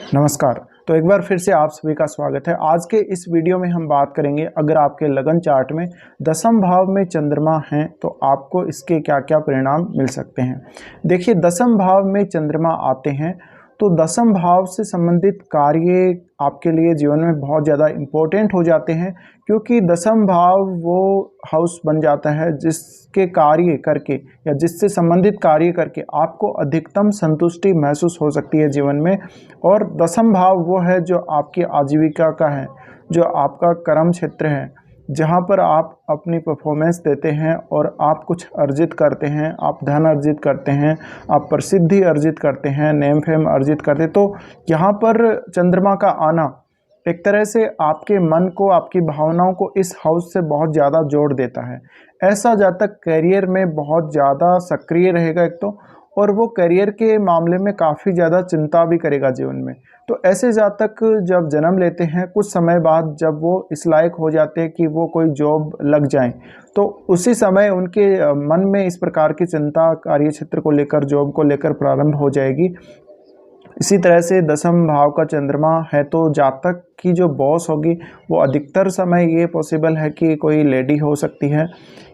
नमस्कार। तो एक बार फिर से आप सभी का स्वागत है। आज के इस वीडियो में हम बात करेंगे, अगर आपके लगन चार्ट में दसम भाव में चंद्रमा हैं तो आपको इसके क्या क्या परिणाम मिल सकते हैं। देखिए, दसम भाव में चंद्रमा आते हैं तो दसम भाव से संबंधित कार्य आपके लिए जीवन में बहुत ज़्यादा इम्पोर्टेंट हो जाते हैं, क्योंकि दसम भाव वो हाउस बन जाता है जिसके कार्य करके या जिससे संबंधित कार्य करके आपको अधिकतम संतुष्टि महसूस हो सकती है जीवन में। और दसम भाव वो है जो आपकी आजीविका का है, जो आपका कर्म क्षेत्र है, जहाँ पर आप अपनी परफॉर्मेंस देते हैं और आप कुछ अर्जित करते हैं, आप धन अर्जित करते हैं, आप प्रसिद्धि अर्जित करते हैं, नेम फेम अर्जित करते हैं। तो यहाँ पर चंद्रमा का आना एक तरह से आपके मन को, आपकी भावनाओं को इस हाउस से बहुत ज़्यादा जोड़ देता है। ऐसा जातक करियर में बहुत ज़्यादा सक्रिय रहेगा एक तो, और वो करियर के मामले में काफ़ी ज़्यादा चिंता भी करेगा जीवन में। तो ऐसे जातक जब जन्म लेते हैं, कुछ समय बाद जब वो इस लायक हो जाते हैं कि वो कोई जॉब लग जाएं, तो उसी समय उनके मन में इस प्रकार की चिंता कार्य क्षेत्र को लेकर, जॉब को लेकर प्रारंभ हो जाएगी। इसी तरह से दसम भाव का चंद्रमा है तो जातक की जो बॉस होगी वो अधिकतर समय ये पॉसिबल है कि कोई लेडी हो सकती है।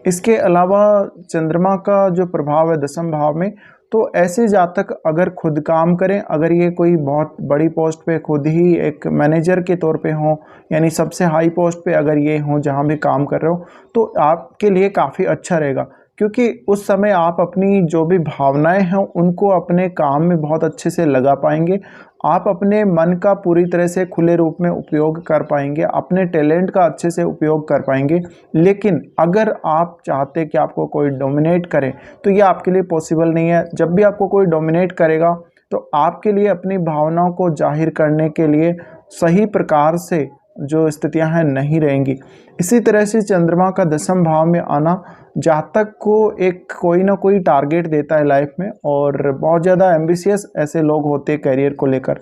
इसके अलावा चंद्रमा का जो प्रभाव है दसम भाव में, तो ऐसे जातक अगर खुद काम करें, अगर ये कोई बहुत बड़ी पोस्ट पे खुद ही एक मैनेजर के तौर पे हों, यानी सबसे हाई पोस्ट पे अगर ये हों जहाँ भी काम कर रहे हो, तो आपके लिए काफ़ी अच्छा रहेगा, क्योंकि उस समय आप अपनी जो भी भावनाएं हैं उनको अपने काम में बहुत अच्छे से लगा पाएंगे। आप अपने मन का पूरी तरह से खुले रूप में उपयोग कर पाएंगे, अपने टैलेंट का अच्छे से उपयोग कर पाएंगे। लेकिन अगर आप चाहते कि आपको कोई डोमिनेट करे तो ये आपके लिए पॉसिबल नहीं है। जब भी आपको कोई डोमिनेट करेगा तो आपके लिए अपनी भावनाओं को जाहिर करने के लिए सही प्रकार से जो स्थितियां हैं नहीं रहेंगी। इसी तरह से चंद्रमा का दसम भाव में आना जातक को एक कोई ना कोई टारगेट देता है लाइफ में, और बहुत ज़्यादा एम्बिशियस ऐसे लोग होते हैं करियर को लेकर।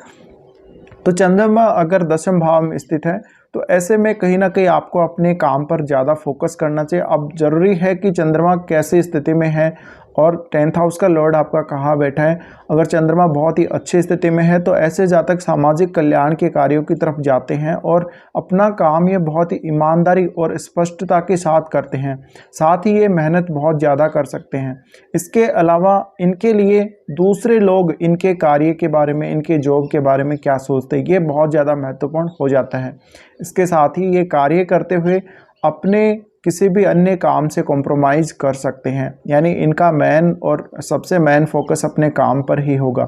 तो चंद्रमा अगर दसम भाव में स्थित है तो ऐसे में कहीं ना कहीं आपको अपने काम पर ज़्यादा फोकस करना चाहिए। अब जरूरी है कि चंद्रमा कैसी स्थिति में है और 10th हाउस का लॉर्ड आपका कहाँ बैठा है। अगर चंद्रमा बहुत ही अच्छी स्थिति में है तो ऐसे जातक सामाजिक कल्याण के कार्यों की तरफ जाते हैं और अपना काम ये बहुत ही ईमानदारी और स्पष्टता के साथ करते हैं। साथ ही ये मेहनत बहुत ज़्यादा कर सकते हैं। इसके अलावा इनके लिए दूसरे लोग इनके कार्य के बारे में, इनके जॉब के बारे में क्या सोचते हैं, ये बहुत ज़्यादा महत्वपूर्ण हो जाता है। इसके साथ ही ये कार्य करते हुए अपने किसी भी अन्य काम से कॉम्प्रोमाइज़ कर सकते हैं, यानी इनका मेन और सबसे मेन फोकस अपने काम पर ही होगा।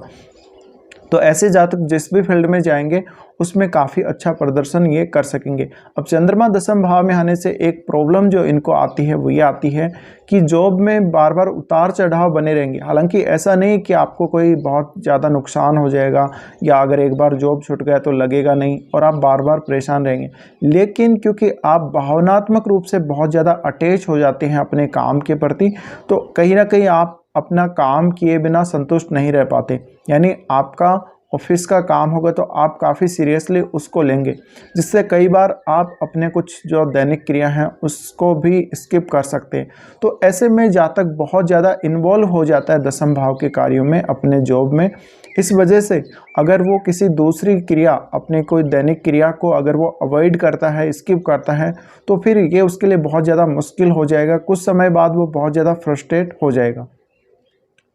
तो ऐसे जातक जिस भी फील्ड में जाएंगे उसमें काफ़ी अच्छा प्रदर्शन ये कर सकेंगे। अब चंद्रमा दसम भाव में आने से एक प्रॉब्लम जो इनको आती है वो ये आती है कि जॉब में बार बार उतार चढ़ाव बने रहेंगे। हालांकि ऐसा नहीं कि आपको कोई बहुत ज़्यादा नुकसान हो जाएगा, या अगर एक बार जॉब छूट गया तो लगेगा नहीं और आप बार बार परेशान रहेंगे। लेकिन क्योंकि आप भावनात्मक रूप से बहुत ज़्यादा अटैच हो जाते हैं अपने काम के प्रति, तो कहीं ना कहीं आप अपना काम किए बिना संतुष्ट नहीं रह पाते। यानी आपका ऑफिस का काम होगा तो आप काफ़ी सीरियसली उसको लेंगे, जिससे कई बार आप अपने कुछ जो दैनिक क्रिया हैं उसको भी स्किप कर सकते हैं। तो ऐसे में जातक बहुत ज़्यादा इन्वॉल्व हो जाता है दसम भाव के कार्यों में, अपने जॉब में। इस वजह से अगर वो किसी दूसरी क्रिया, अपने कोई दैनिक क्रिया को अगर वो अवॉइड करता है, स्किप करता है, तो फिर ये उसके लिए बहुत ज़्यादा मुश्किल हो जाएगा। कुछ समय बाद वो बहुत ज़्यादा फ्रस्ट्रेट हो जाएगा।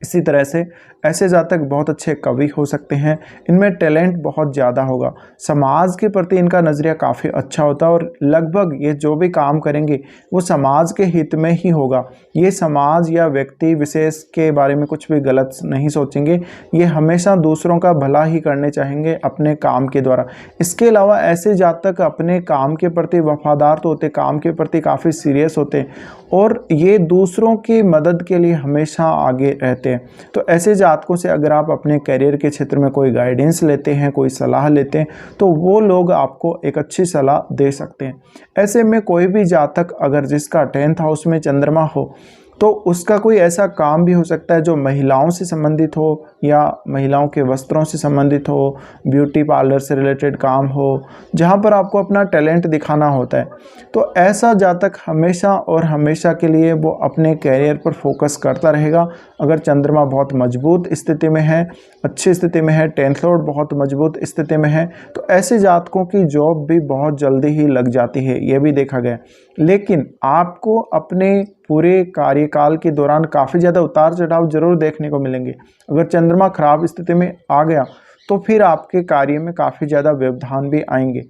इसी तरह से ऐसे जातक बहुत अच्छे कवि हो सकते हैं, इनमें टैलेंट बहुत ज़्यादा होगा, समाज के प्रति इनका नज़रिया काफ़ी अच्छा होता है, और लगभग ये जो भी काम करेंगे वो समाज के हित में ही होगा। ये समाज या व्यक्ति विशेष के बारे में कुछ भी गलत नहीं सोचेंगे, ये हमेशा दूसरों का भला ही करने चाहेंगे अपने काम के द्वारा। इसके अलावा ऐसे जातक अपने काम के प्रति वफादार तो होते, काम के प्रति काफ़ी सीरियस होते, और ये दूसरों की मदद के लिए हमेशा आगे रहते हैं। तो ऐसे जातकों से अगर आप अपने करियर के क्षेत्र में कोई गाइडेंस लेते हैं, कोई सलाह लेते हैं, तो वो लोग आपको एक अच्छी सलाह दे सकते हैं। ऐसे में कोई भी जातक अगर जिसका 10th हाउस में चंद्रमा हो, तो उसका कोई ऐसा काम भी हो सकता है जो महिलाओं से संबंधित हो या महिलाओं के वस्त्रों से संबंधित हो, ब्यूटी पार्लर से रिलेटेड काम हो, जहाँ पर आपको अपना टैलेंट दिखाना होता है। तो ऐसा जातक हमेशा और हमेशा के लिए वो अपने कैरियर पर फोकस करता रहेगा। अगर चंद्रमा बहुत मजबूत स्थिति में है, अच्छी स्थिति में है, 10th लॉर्ड बहुत मजबूत स्थिति में है, तो ऐसे जातकों की जॉब भी बहुत जल्दी ही लग जाती है, ये भी देखा गया। लेकिन आपको अपने पूरे कार्यकाल के दौरान काफ़ी ज़्यादा उतार चढ़ाव जरूर देखने को मिलेंगे। अगर चंद्रमा खराब स्थिति में आ गया तो फिर आपके कार्य में काफ़ी ज़्यादा व्यवधान भी आएंगे।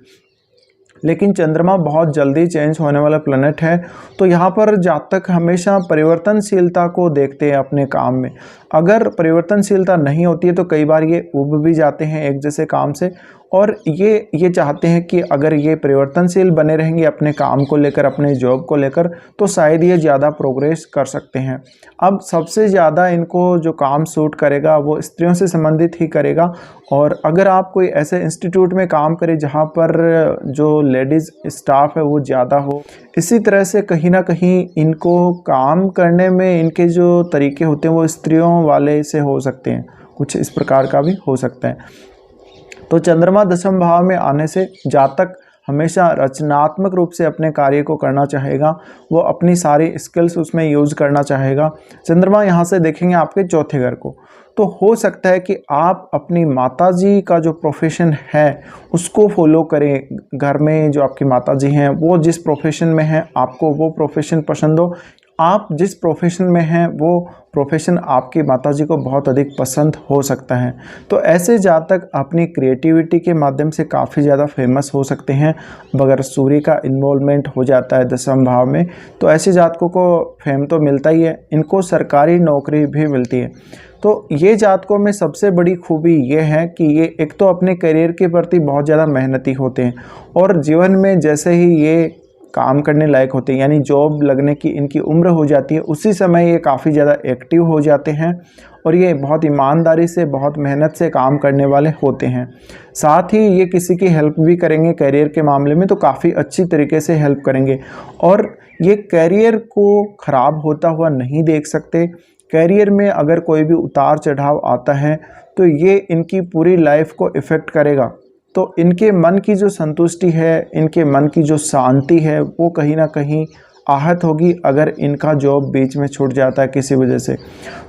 लेकिन चंद्रमा बहुत जल्दी चेंज होने वाला प्लैनेट है, तो यहाँ पर जातक हमेशा परिवर्तनशीलता को देखते हैं अपने काम में। अगर परिवर्तनशीलता नहीं होती है तो कई बार ये उब भी जाते हैं एक जैसे काम से, और ये चाहते हैं कि अगर ये परिवर्तनशील बने रहेंगे अपने काम को लेकर, अपने जॉब को लेकर, तो शायद ये ज़्यादा प्रोग्रेस कर सकते हैं। अब सबसे ज़्यादा इनको जो काम सूट करेगा वो स्त्रियों से संबंधित ही करेगा। और अगर आप कोई ऐसे इंस्टीट्यूट में काम करें जहाँ पर जो लेडीज़ स्टाफ है वो ज़्यादा हो, इसी तरह से कहीं ना कहीं इनको काम करने में इनके जो तरीके होते हैं वो स्त्रियों वाले से हो सकते हैं, कुछ इस प्रकार का भी हो सकता है। तो चंद्रमा दशम भाव में आने से जातक हमेशा रचनात्मक रूप से अपने कार्य को करना चाहेगा, वो अपनी सारी स्किल्स उसमें यूज करना चाहेगा। चंद्रमा यहाँ से देखेंगे आपके चौथे घर को, तो हो सकता है कि आप अपनी माताजी का जो प्रोफेशन है उसको फॉलो करें। घर में जो आपकी माताजी हैं वो जिस प्रोफेशन में हैं, आपको वो प्रोफेशन पसंद हो, आप जिस प्रोफेशन में हैं वो प्रोफेशन आपकी माताजी को बहुत अधिक पसंद हो सकता है। तो ऐसे जातक अपनी क्रिएटिविटी के माध्यम से काफ़ी ज़्यादा फेमस हो सकते हैं। अगर सूर्य का इन्वॉल्वमेंट हो जाता है दशम भाव में तो ऐसे जातकों को फेम तो मिलता ही है, इनको सरकारी नौकरी भी मिलती है। तो ये जातकों में सबसे बड़ी खूबी ये है कि ये एक तो अपने करियर के प्रति बहुत ज़्यादा मेहनती होते हैं, और जीवन में जैसे ही ये काम करने लायक होते हैं, यानी जॉब लगने की इनकी उम्र हो जाती है, उसी समय ये काफ़ी ज़्यादा एक्टिव हो जाते हैं और ये बहुत ईमानदारी से, बहुत मेहनत से काम करने वाले होते हैं। साथ ही ये किसी की हेल्प भी करेंगे करियर के मामले में, तो काफ़ी अच्छी तरीके से हेल्प करेंगे। और ये करियर को ख़राब होता हुआ नहीं देख सकते। करियर में अगर कोई भी उतार चढ़ाव आता है तो ये इनकी पूरी लाइफ को इफ़ेक्ट करेगा। तो इनके मन की जो संतुष्टि है, इनके मन की जो शांति है, वो कहीं ना कहीं आहत होगी अगर इनका जॉब बीच में छूट जाता है किसी वजह से।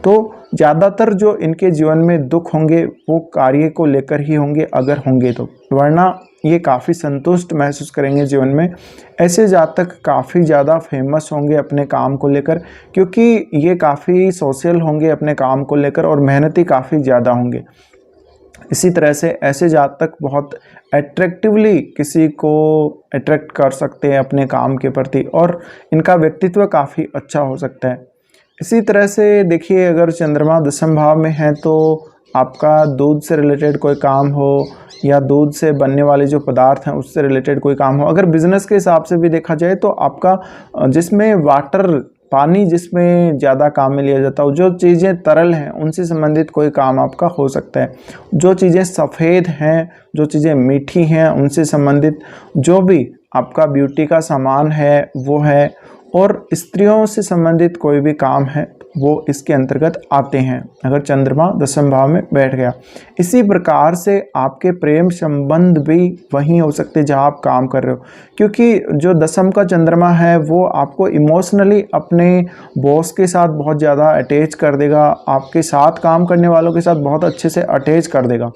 तो ज़्यादातर जो इनके जीवन में दुख होंगे वो कार्य को लेकर ही होंगे, अगर होंगे तो, वरना ये काफ़ी संतुष्ट महसूस करेंगे जीवन में। ऐसे जातक काफ़ी ज़्यादा फेमस होंगे अपने काम को लेकर, क्योंकि ये काफ़ी सोशल होंगे अपने काम को लेकर और मेहनती काफ़ी ज़्यादा होंगे। इसी तरह से ऐसे जातक बहुत एट्रैक्टिवली किसी को अट्रैक्ट कर सकते हैं अपने काम के प्रति, और इनका व्यक्तित्व काफ़ी अच्छा हो सकता है। इसी तरह से देखिए, अगर चंद्रमा दशम भाव में है तो आपका दूध से रिलेटेड कोई काम हो या दूध से बनने वाले जो पदार्थ हैं उससे रिलेटेड कोई काम हो। अगर बिजनेस के हिसाब से भी देखा जाए तो आपका जिसमें वाटर, पानी जिसमें ज़्यादा काम में लिया जाता हो, जो चीज़ें तरल हैं उनसे संबंधित कोई काम आपका हो सकता है। जो चीज़ें सफ़ेद हैं, जो चीज़ें मीठी हैं, उनसे संबंधित जो भी आपका ब्यूटी का सामान है वो है, और स्त्रियों से संबंधित कोई भी काम है वो इसके अंतर्गत आते हैं अगर चंद्रमा दशम भाव में बैठ गया। इसी प्रकार से आपके प्रेम संबंध भी वहीं हो सकते हैं जहां आप काम कर रहे हो, क्योंकि जो दशम का चंद्रमा है वो आपको इमोशनली अपने बॉस के साथ बहुत ज़्यादा अटैच कर देगा, आपके साथ काम करने वालों के साथ बहुत अच्छे से अटैच कर देगा।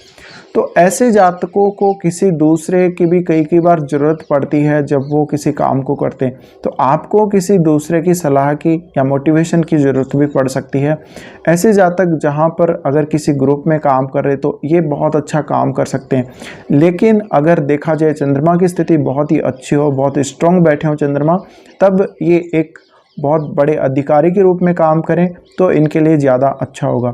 तो ऐसे जातकों को किसी दूसरे की भी कई बार ज़रूरत पड़ती है जब वो किसी काम को करते हैं, तो आपको किसी दूसरे की सलाह की या मोटिवेशन की ज़रूरत भी पड़ सकती है। ऐसे जातक जहाँ पर अगर किसी ग्रुप में काम कर रहे तो ये बहुत अच्छा काम कर सकते हैं। लेकिन अगर देखा जाए चंद्रमा की स्थिति बहुत ही अच्छी हो, बहुत स्ट्रॉन्ग बैठे हो चंद्रमा, तब ये एक बहुत बड़े अधिकारी के रूप में काम करें तो इनके लिए ज़्यादा अच्छा होगा।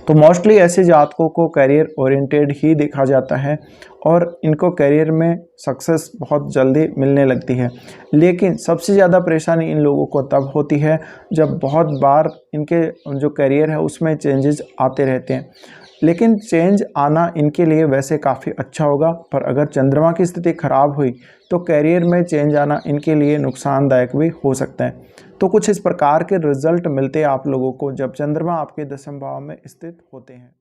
तो मोस्टली ऐसे जातकों को करियर ओरिएंटेड ही देखा जाता है और इनको करियर में सक्सेस बहुत जल्दी मिलने लगती है। लेकिन सबसे ज़्यादा परेशानी इन लोगों को तब होती है जब बहुत बार इनके जो करियर है उसमें चेंजेस आते रहते हैं। लेकिन चेंज आना इनके लिए वैसे काफ़ी अच्छा होगा। पर अगर चंद्रमा की स्थिति खराब हुई तो करियर में चेंज आना इनके लिए नुकसानदायक भी हो सकता है। तो कुछ इस प्रकार के रिजल्ट मिलते हैं आप लोगों को जब चंद्रमा आपके 10वें भाव में स्थित होते हैं।